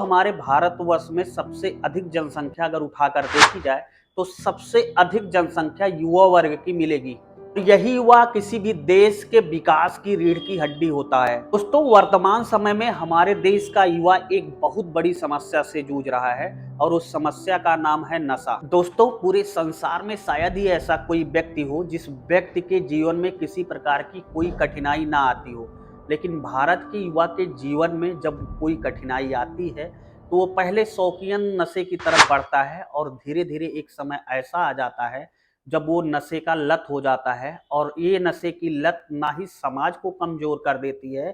हमारे भारतवर्ष में सबसे अधिक जनसंख्या अगर उठाकर देखी जाए तो सबसे अधिक जनसंख्या युवा वर्ग की मिलेगी। यही युवा किसी भी देश के विकास की रीढ़ की हड्डी होता है। दोस्तों, वर्तमान समय में हमारे देश का युवा एक बहुत बड़ी समस्या से जूझ रहा है और उस समस्या का नाम है नशा। दोस्तों, पूरे संसार में शायद ही ऐसा कोई व्यक्ति हो जिस व्यक्ति के जीवन में किसी प्रकार की कोई कठिनाई ना आती हो, लेकिन भारत के युवा के जीवन में जब कोई कठिनाई आती है तो वो पहले शौकियन नशे की तरफ बढ़ता है और धीरे धीरे एक समय ऐसा आ जाता है जब वो नशे का लत हो जाता है। और ये नशे की लत ना ही समाज को कमजोर कर देती है,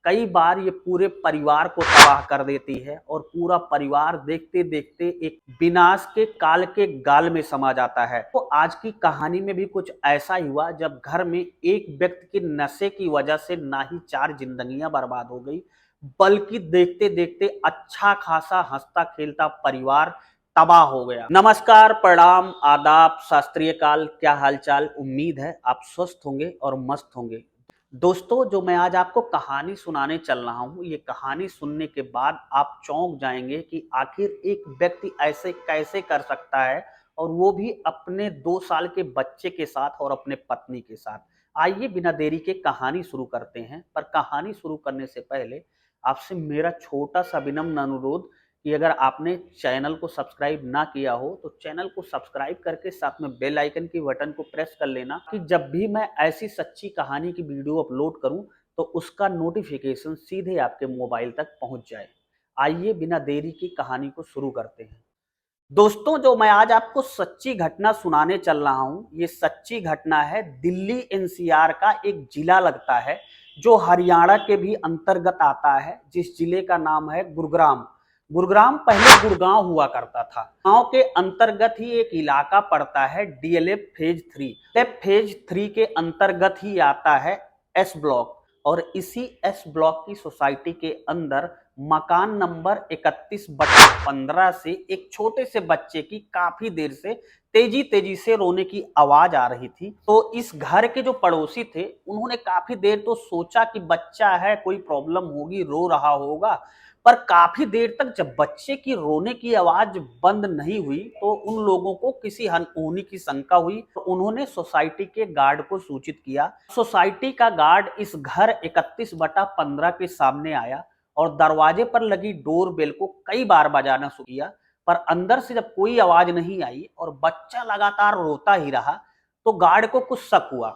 कई बार ये पूरे परिवार को तबाह कर देती है और पूरा परिवार देखते देखते एक विनाश के काल के गाल में समा जाता है। तो आज की कहानी में भी कुछ ऐसा ही हुआ जब घर में एक व्यक्ति के नशे की वजह से ना ही 4 जिंदगियां बर्बाद हो गई, बल्कि देखते देखते अच्छा खासा हंसता खेलता परिवार तबाह हो गया। नमस्कार, प्रणाम, आदाब, शास्त्रीय काल, क्या हालचाल। उम्मीद है आप स्वस्थ होंगे और मस्त होंगे। दोस्तों, जो मैं आज आपको कहानी सुनाने चल रहा हूँ, ये कहानी सुनने के बाद आप चौंक जाएंगे कि आखिर एक व्यक्ति ऐसे कैसे कर सकता है, और वो भी अपने 2 साल के बच्चे के साथ और अपने पत्नी के साथ। आइए बिना देरी के कहानी शुरू करते हैं। पर कहानी शुरू करने से पहले आपसे मेरा छोटा सा विनम्र अनुरोध कि अगर आपने चैनल को सब्सक्राइब ना किया हो तो चैनल को सब्सक्राइब करके साथ में बेल आइकन की बटन को प्रेस कर लेना कि जब भी मैं ऐसी सच्ची कहानी की वीडियो अपलोड करूं तो उसका नोटिफिकेशन सीधे आपके मोबाइल तक पहुंच जाए। आइए बिना देरी की कहानी को शुरू करते हैं। दोस्तों, जो मैं आज आपको सच्ची घटना सुनाने चल रहा हूं, ये सच्ची घटना है दिल्ली एनसीआर का एक जिला लगता है जो हरियाणा के भी अंतर्गत आता है, जिस जिले का नाम है गुरुग्राम। गुरुग्राम पहले गुड़गांव हुआ करता था। गांव के अंतर्गत ही एक इलाका पड़ता है डीएलएफ फेज 3। फेज 3 के अंतर्गत ही आता है एस ब्लॉक, और इसी एस ब्लॉक की सोसाइटी के अंदर मकान नंबर 31/15 से एक छोटे से बच्चे की काफी देर से तेजी तेजी से रोने की आवाज आ रही थी। तो इस घर के जो पड़ोसी थे उन्होंने काफी देर तो सोचा कि बच्चा है, कोई प्रॉब्लम होगी, रो रहा होगा। पर काफी देर तक जब बच्चे की रोने की आवाज बंद नहीं हुई तो उन लोगों को किसी अनहोनी की शंका हुई। तो उन्होंने सोसाइटी के गार्ड को सूचित किया। सोसाइटी का गार्ड इस घर 31/15 के सामने आया और दरवाजे पर लगी डोर बेल को कई बार बजाना शुरू किया, पर अंदर से जब कोई आवाज नहीं आई और बच्चा लगातार रोता ही रहा तो गार्ड को कुछ शक हुआ।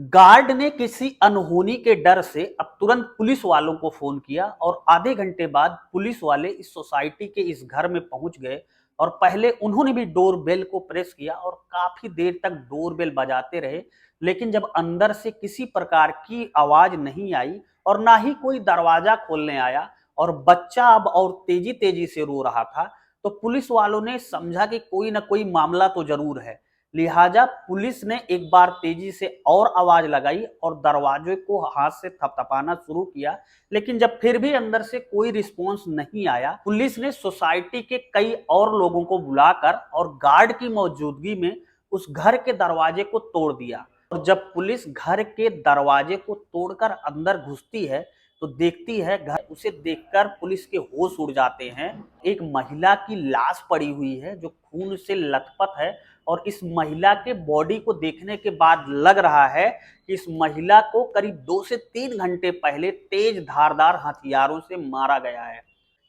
गार्ड ने किसी अनहोनी के डर से अब तुरंत पुलिस वालों को फोन किया और आधे घंटे बाद पुलिस वाले इस सोसाइटी के इस घर में पहुंच गए। और पहले उन्होंने भी डोर बेल को प्रेस किया और काफी देर तक डोर बेल बजाते रहे, लेकिन जब अंदर से किसी प्रकार की आवाज नहीं आई और ना ही कोई दरवाजा खोलने आया और बच्चा अब और तेजी तेजी से रो रहा था, तो पुलिस वालों ने समझा कि कोई ना कोई मामला तो जरूर है। लिहाजा पुलिस ने एक बार तेजी से और आवाज लगाई और दरवाजे को हाथ से थपथपाना शुरू किया, लेकिन जब फिर भी अंदर से कोई रिस्पॉन्स नहीं आया, पुलिस ने सोसाइटी के कई और लोगों को बुलाकर और गार्ड की मौजूदगी में उस घर के दरवाजे को तोड़ दिया। और जब पुलिस घर के दरवाजे को तोड़कर अंदर घुसती है तो देखती है घर, उसे देखकर पुलिस के होश उड़ जाते हैं। एक महिला की लाश पड़ी हुई है जो खून से लथपथ है, और इस महिला के बॉडी को देखने के बाद लग रहा है कि इस महिला को करीब 2 से 3 घंटे पहले तेज धारदार हथियारों से मारा गया है।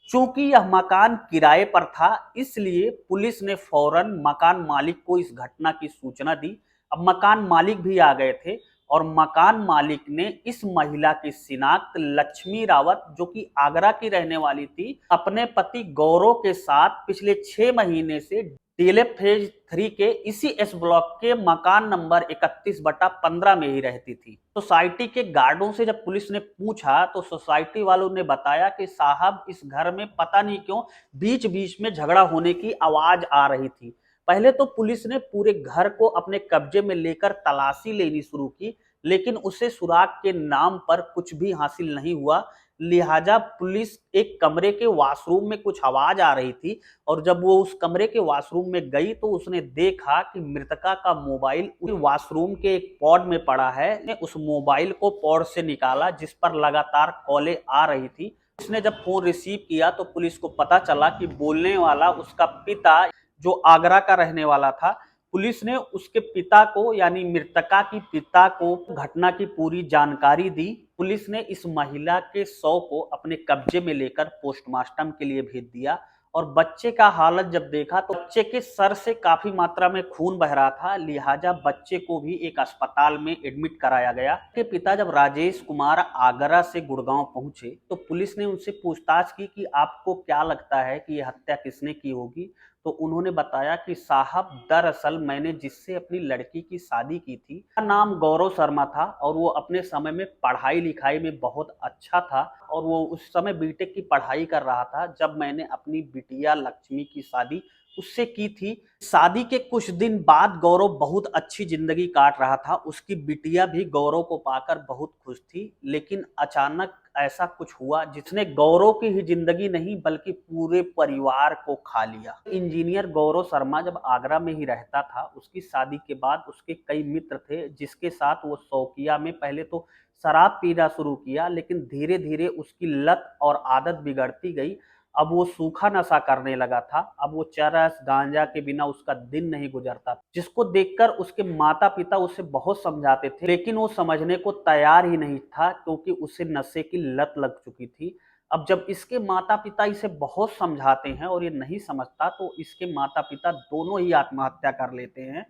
चूंकि यह मकान किराए पर था, इसलिए पुलिस ने फौरन मकान मालिक को इस घटना की सूचना दी। अब मकान मालिक भी आ गए थे और मकान मालिक ने इस महिला की शिनाख्त लक्ष्मी रावत, जो कि आगरा की रहने वाली थी, अपने पति गौरव के साथ पिछले 6 महीने से डीएलएफ फेज 3 के इसी एस ब्लॉक के मकान नंबर 31/15 में ही रहती थी। सोसाइटी के गार्डों से जब पुलिस ने पूछा तो सोसाइटी वालों ने बताया कि साहब, इस घर में पता नहीं क्यों बीच बीच में झगड़ा होने की आवाज आ रही थी। पहले तो पुलिस ने पूरे घर को अपने कब्जे में लेकर तलाशी लेनी शुरू की, लेकिन उसे सुराग के नाम पर कुछ भी हासिल नहीं हुआ। लिहाजा पुलिस एक कमरे के वॉशरूम में कुछ आवाज आ रही थी, और जब वो उस कमरे के वॉशरूम में गई तो उसने देखा कि मृतका का मोबाइल उस वॉशरूम के एक पॉड में पड़ा है। ने उस मोबाइल को पॉड से निकाला जिस पर लगातार कॉलें आ रही थी उसने जब फोन रिसीव किया तो पुलिस को पता चला कि बोलने वाला उसका पिता जो आगरा का रहने वाला था। पुलिस ने उसके पिता को यानी मृतका की पिता को घटना की पूरी जानकारी दी। पुलिस ने इस महिला के शव को अपने कब्जे में लेकर पोस्टमार्टम के लिए भेज दिया और बच्चे का हालत जब देखा तो बच्चे के सर से काफी मात्रा में खून बह रहा था, लिहाजा बच्चे को भी एक अस्पताल में एडमिट कराया गया। के पिता जब राजेश कुमार आगरा से गुड़गांव पहुंचे तो पुलिस ने उनसे पूछताछ की कि आपको क्या लगता है कि यह हत्या किसने की होगी। तो उन्होंने बताया कि साहब, दरअसल मैंने जिससे अपनी लड़की की शादी की थी उसका नाम गौरव शर्मा था और वो अपने समय में पढ़ाई लिखाई में बहुत अच्छा था और वो उस समय बीटेक की पढ़ाई कर रहा था जब मैंने अपनी बिटिया लक्ष्मी की शादी उससे की थी। शादी के कुछ दिन बाद गौरव बहुत अच्छी जिंदगी काट रहा था, उसकी बिटिया भी गौरव को पाकर बहुत खुश थी। लेकिन अचानक ऐसा कुछ हुआ जिसने गौरव की ही जिंदगी नहीं बल्कि पूरे परिवार को खा लिया। इंजीनियर गौरव शर्मा जब आगरा में ही रहता था, उसकी शादी के बाद उसके कई मित्र थे जिसके साथ वो शौकिया में पहले तो शराब पीना शुरू किया, लेकिन धीरे धीरे उसकी लत और आदत बिगड़ती गई। अब वो सूखा नशा करने लगा था। अब वो चरस गांजा के बिना उसका दिन नहीं गुजरता, जिसको देखकर उसके माता पिता उसे बहुत समझाते थे लेकिन वो समझने को तैयार ही नहीं था क्योंकि उसे नशे की लत लग चुकी थी। अब जब इसके माता पिता इसे बहुत समझाते हैं और ये नहीं समझता तो इसके माता पिता दोनों ही आत्महत्या कर लेते हैं।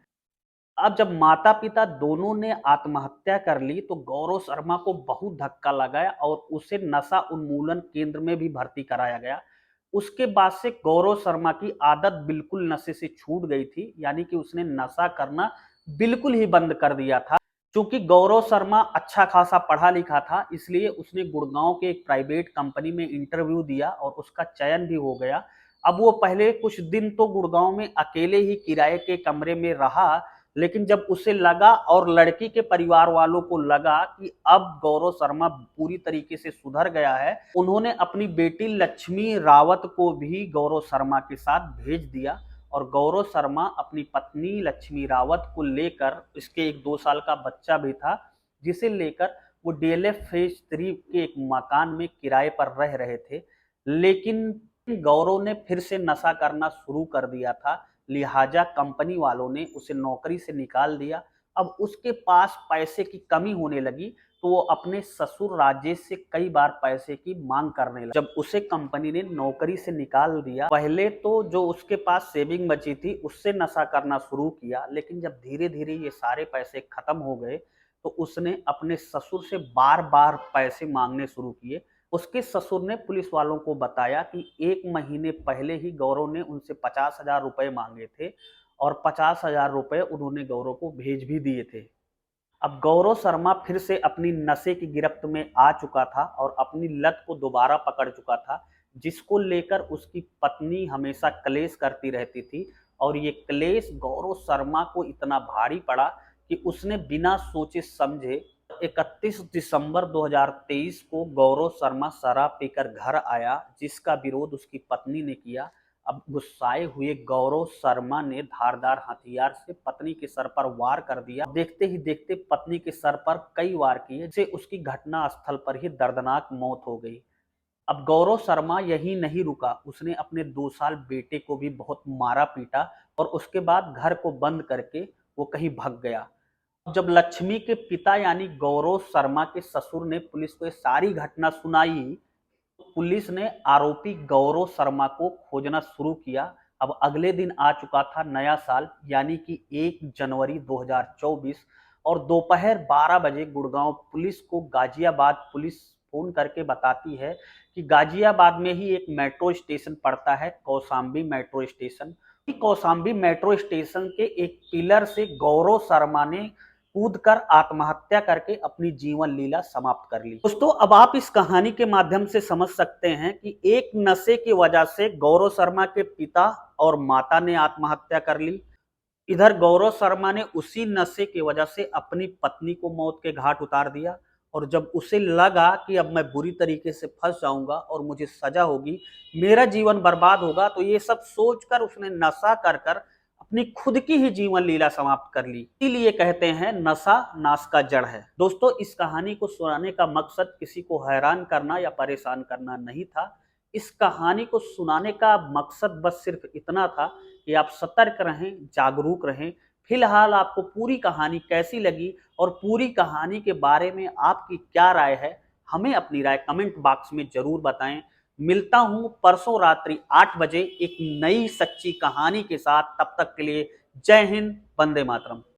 अब जब माता पिता दोनों ने आत्महत्या कर ली तो गौरव शर्मा को बहुत धक्का लगा और उसे नशा उन्मूलन केंद्र में भी भर्ती कराया गया। उसके बाद से गौरव शर्मा की आदत बिल्कुल नशे से छूट गई थी, यानी कि उसने नशा करना बिल्कुल ही बंद कर दिया था। चूंकि गौरव शर्मा अच्छा खासा पढ़ा लिखा था इसलिए उसने गुड़गांव के एक प्राइवेट कंपनी में इंटरव्यू दिया और उसका चयन भी हो गया। अब वो पहले कुछ दिन तो गुड़गांव में अकेले ही किराए के कमरे में रहा, लेकिन जब उसे लगा और लड़की के परिवार वालों को लगा कि अब गौरव शर्मा पूरी तरीके से सुधर गया है, उन्होंने अपनी बेटी लक्ष्मी रावत को भी गौरव शर्मा के साथ भेज दिया और गौरव शर्मा अपनी पत्नी लक्ष्मी रावत को लेकर, इसके एक 2 साल का बच्चा भी था जिसे लेकर वो डीएलएफ फेज 3 के एक मकान में किराए पर रह रहे थे। लेकिन गौरव ने फिर से नशा करना शुरू कर दिया था, लिहाजा कंपनी वालों ने उसे नौकरी से निकाल दिया। अब उसके पास पैसे की कमी होने लगी तो वो अपने ससुर राजेश से कई बार पैसे की मांग करने लगा। जब उसे कंपनी ने नौकरी से निकाल दिया, पहले तो जो उसके पास सेविंग बची थी उससे नशा करना शुरू किया, लेकिन जब धीरे धीरे ये सारे पैसे खत्म हो गए तो उसने अपने ससुर से बार बार पैसे मांगने शुरू किए। उसके ससुर ने पुलिस वालों को बताया कि 1 महीने पहले ही गौरव ने उनसे 50,000 रुपए मांगे थे और 50,000 रुपए उन्होंने गौरव को भेज भी दिए थे। अब गौरव शर्मा फिर से अपनी नशे की गिरफ्त में आ चुका था और अपनी लत को दोबारा पकड़ चुका था, जिसको लेकर उसकी पत्नी हमेशा क्लेश करती रहती थी और ये क्लेश गौरव शर्मा को इतना भारी पड़ा कि उसने बिना सोचे समझे 31 दिसंबर 2023 को गौरव शर्मा शराब पीकर घर आया, जिसका विरोध उसकी पत्नी ने किया। अब गुस्साए हुए गौरव शर्मा ने धारदार हथियार से पत्नी के सर पर वार कर दिया। देखते ही देखते पत्नी के सर पर कई वार किए, जिससे उसकी घटना स्थल पर ही दर्दनाक मौत हो गई। अब गौरव शर्मा यही नहीं रुका, उसने अपने 2 साल बेटे को भी बहुत मारा पीटा और उसके बाद घर को बंद करके वो कहीं भाग गया। जब लक्ष्मी के पिता यानी गौरव शर्मा के ससुर ने पुलिस को ये सारी घटना सुनाई, पुलिस ने आरोपी गौरव शर्मा को खोजना शुरू किया। अब अगले दिन आ चुका था नया साल यानी कि 1 जनवरी 2024 और दोपहर 12 बजे गुड़गांव पुलिस को गाजियाबाद पुलिस फोन करके बताती है कि गाजियाबाद में ही एक मेट्रो स्टेशन पड़ता है, Kaushambi metro station. Kaushambi metro station के एक पिलर से गौरव शर्मा ने कूदकर आत्महत्या करके अपनी जीवन लीला समाप्त कर ली। दोस्तों, अब आप इस कहानी के माध्यम से समझ सकते हैं कि एक नशे की वजह से गौरव शर्मा के पिता और माता ने आत्महत्या कर ली। इधर गौरव शर्मा ने उसी नशे की वजह से अपनी पत्नी को मौत के घाट उतार दिया और जब उसे लगा कि अब मैं बुरी तरीके से फंस जाऊंगा और मुझे सजा होगी, मेरा जीवन बर्बाद होगा, तो ये सब सोचकर उसने नशा कर कर अपनी खुद की ही जीवन लीला समाप्त कर ली। इसीलिए कहते हैं नशा नाश का जड़ है। दोस्तों, इस कहानी को सुनाने का मकसद किसी को हैरान करना या परेशान करना नहीं था। इस कहानी को सुनाने का मकसद बस सिर्फ इतना था कि आप सतर्क रहें, जागरूक रहें। फिलहाल आपको पूरी कहानी कैसी लगी और पूरी कहानी के बारे में आपकी क्या राय है, हमें अपनी राय कमेंट बॉक्स में जरूर बताएं। मिलता हूं परसों रात्रि 8 बजे एक नई सच्ची कहानी के साथ। तब तक के लिए जय हिंद, वंदे मातरम।